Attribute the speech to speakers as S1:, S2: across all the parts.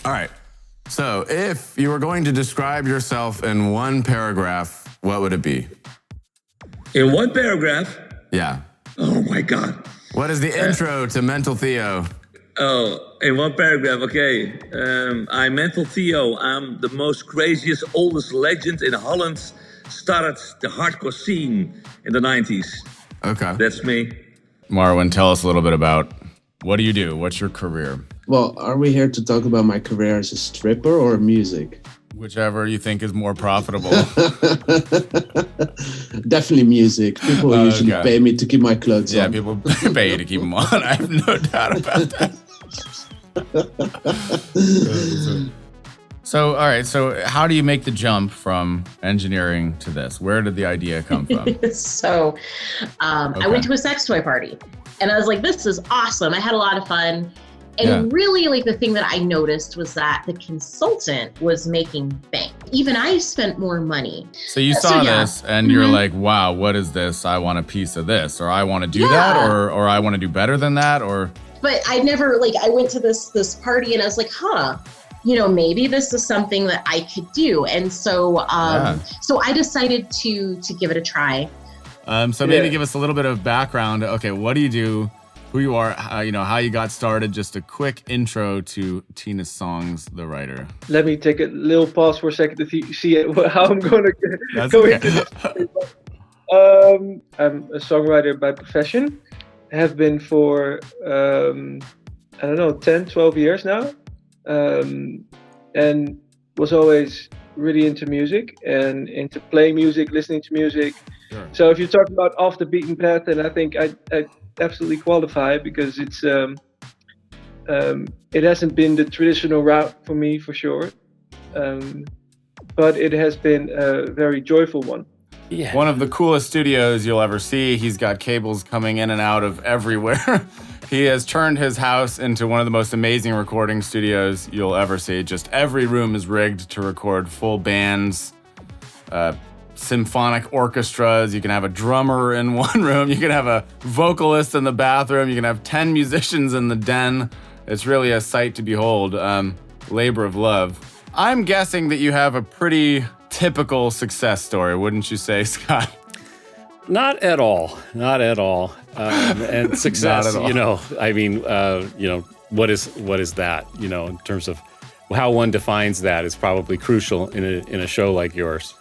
S1: All right. So if you were going to describe yourself in one paragraph, what would it be?
S2: In one paragraph?
S1: Yeah.
S2: Oh my God.
S1: What is the intro to Mental Theo?
S2: Oh, in one paragraph, okay. I'm Mental Theo. I'm the most craziest, oldest legend in Holland. Started the hardcore scene in the 90s.
S1: Okay.
S2: That's me.
S3: Marwan, tell us a little bit about what do you do? What's your career?
S4: Well, are we here to talk about my career as a stripper or music?
S3: Whichever you think is more profitable.
S4: Definitely music. People usually pay me to keep my clothes on.
S3: Yeah, people pay you to keep them on. I have no doubt about that. So, all right. So how do you make the jump from engineering to this? Where did the idea come from?
S5: I went to a sex toy party and I was like, this is awesome. I had a lot of fun. And really, like, the thing that I noticed was that the consultant was making bank. Even I spent more money.
S3: So you saw this and you're like, wow, what is this? I want a piece of this, or I want to do that, or I want to do better than that, or.
S5: But I never, like, I went to this party and I was like, maybe this is something that I could do. And so, so I decided to give it a try.
S3: So maybe give us a little bit of background. Okay, what do you do? Who you are, how you got started, just a quick intro to Tina Songs, the writer.
S6: Let me take a little pause for a second to see how I'm going to go into this. I'm a songwriter by profession. Have been for, 10, 12 years now. And was always really into music and into playing music, listening to music. Sure. So if you're talking about off the beaten path, then I think I absolutely qualify, because it's it hasn't been the traditional route for me, for sure, but it has been a very joyful one.
S3: Yeah. One of the coolest studios you'll ever see. He's got cables coming in and out of everywhere. He has turned his house into one of the most amazing recording studios you'll ever see. Just every room is rigged to record full bands, symphonic orchestras. You can have a drummer in one room. You can have a vocalist in the bathroom. You can have 10 musicians in the den. It's really a sight to behold. Labor of love. I'm guessing that you have a pretty typical success story, wouldn't you say, Scott?
S7: Not at all. Not at all. And success, what is that? In terms of how one defines that is probably crucial in a show like yours,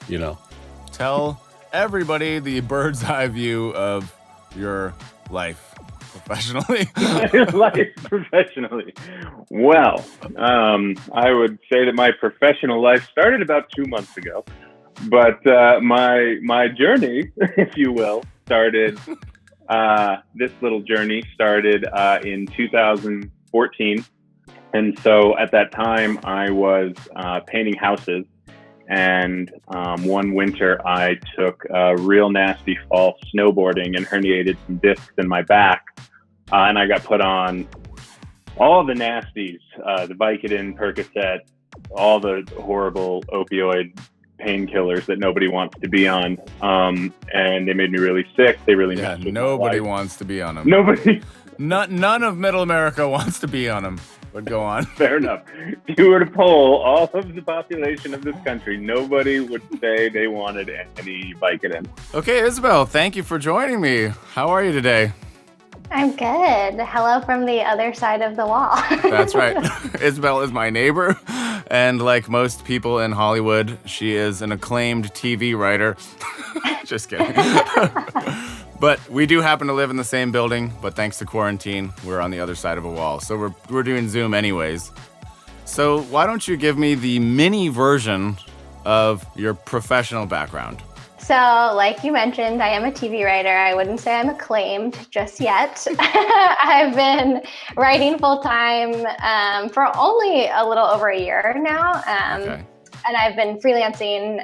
S3: Tell everybody the bird's eye view of your life professionally.
S8: Life professionally. Well, I would say that my professional life started about 2 months ago, but my journey, if you will, started. This little journey started in 2014, and so at that time I was painting houses. And one winter, I took a real nasty fall snowboarding and herniated some discs in my back. And I got put on all the nasties, the Vicodin, Percocet, all the horrible opioid painkillers that nobody wants to be on. And they made me really sick. They really messed with
S3: nobody
S8: my life.
S3: Wants to be on them.
S8: Nobody.
S3: None of Middle America wants to be on them. But go on.
S8: Fair enough. If you were to poll all of the population of this country, nobody would say they wanted any Vicodin.
S3: Okay, Isabel, thank you for joining me. How are you today?
S9: I'm good. Hello from the other side of the wall.
S3: That's right. Isabel is my neighbor, and like most people in Hollywood, she is an acclaimed TV writer. Just kidding. But we do happen to live in the same building, but thanks to quarantine, we're on the other side of a wall. So we're doing Zoom anyways. So why don't you give me the mini version of your professional background?
S9: So, like you mentioned, I am a TV writer. I wouldn't say I'm acclaimed just yet. I've been writing full-time for only a little over a year now. And I've been freelancing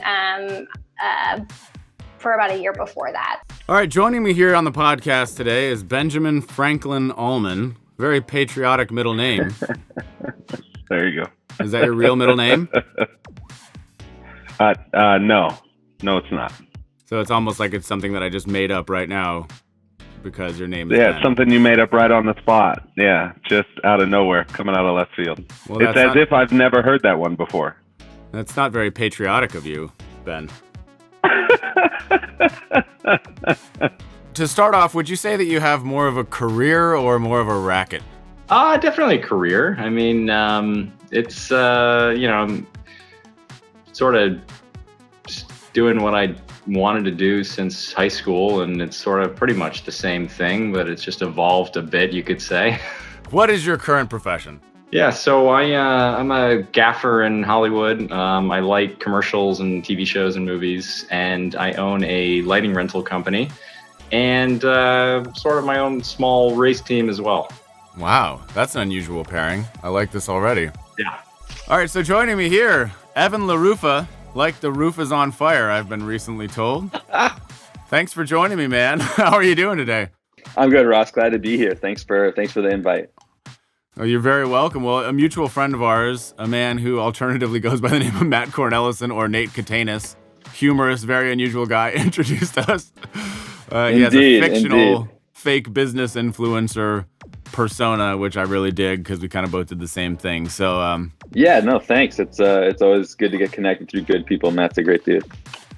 S9: for about a year before that.
S3: All right, joining me here on the podcast today is Benjamin Franklin Allman. Very patriotic middle name.
S8: There you go.
S3: Is that your real middle name?
S8: No, it's not.
S3: So it's almost like it's something that I just made up right now because your name is
S8: Yeah,
S3: Ben.
S8: something you made up right on the spot. Yeah, just out of nowhere, coming out of left field.
S3: Well,
S8: it's as if I've never heard that one before.
S3: That's not very patriotic of you, Ben. To start off, would you say that you have more of a career or more of a racket?
S10: Definitely a career. I mean, it's, I'm sort of doing what I wanted to do since high school, and it's sort of pretty much the same thing, but it's just evolved a bit, you could say.
S3: What is your current profession?
S10: Yeah, so I'm a gaffer in Hollywood. I light commercials and TV shows and movies, and I own a lighting rental company and sort of my own small race team as well.
S3: Wow, that's an unusual pairing. I like this already.
S10: Yeah.
S3: All right, so joining me here, Evan LaRufa, like the roof is on fire, I've been recently told. Thanks for joining me, man. How are you doing today?
S11: I'm good, Ross. Glad to be here. Thanks for the invite.
S3: Oh, you're very welcome. Well, a mutual friend of ours, a man who alternatively goes by the name of Matt Cornelison or Nate Katanis, humorous, very unusual guy, introduced us. He has a fictional fake business influencer persona, which I really dig because we kind of both did the same thing. So
S11: yeah, no, thanks. It's always good to get connected through good people. Matt's a great dude.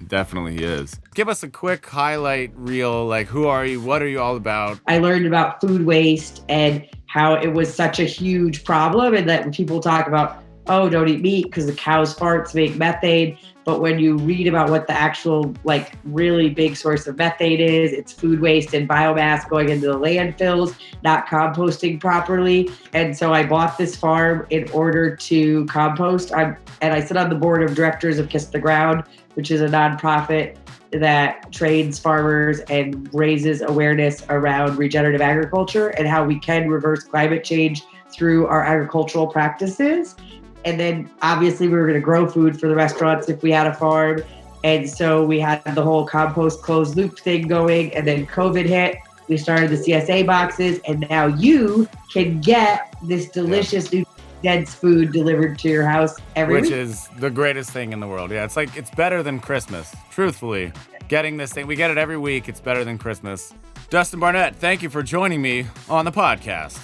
S3: Definitely he is. Give us a quick highlight reel, like who are you? What are you all about?
S12: I learned about food waste and how it was such a huge problem, and that when people talk about, oh, don't eat meat because the cow's farts make methane. But when you read about what the actual, like, really big source of methane is, it's food waste and biomass going into the landfills, not composting properly. And so I bought this farm in order to compost. And I sit on the board of directors of Kiss the Ground, which is a nonprofit that trains farmers and raises awareness around regenerative agriculture and how we can reverse climate change through our agricultural practices. And then obviously we were going to grow food for the restaurants if we had a farm. And so we had the whole compost closed loop thing going. And then COVID hit. We started the CSA boxes. And now you can get this delicious new dense food delivered to your house every week.
S3: Which is the greatest thing in the world. Yeah, it's better than Christmas. Truthfully, getting this thing, we get it every week. It's better than Christmas. Dustin Barnett, thank you for joining me on the podcast.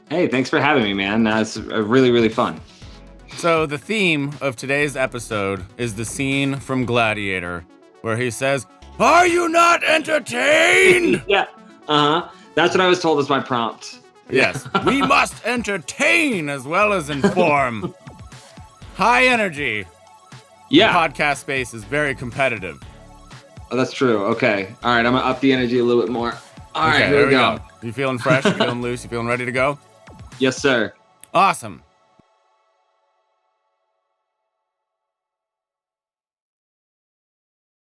S10: Hey, thanks for having me, man. It's really, really fun.
S3: So the theme of today's episode is the scene from Gladiator where he says, "Are you not entertained?"
S10: Yeah, that's what I was told as my prompt.
S3: Yes, we must entertain as well as inform. High energy.
S10: Yeah.
S3: The podcast space is very competitive.
S10: Oh, that's true. Okay. All right, I'm going to up the energy a little bit more. All right, here we go.
S3: You feeling fresh? You feeling loose? You feeling ready to go?
S10: Yes, sir.
S3: Awesome.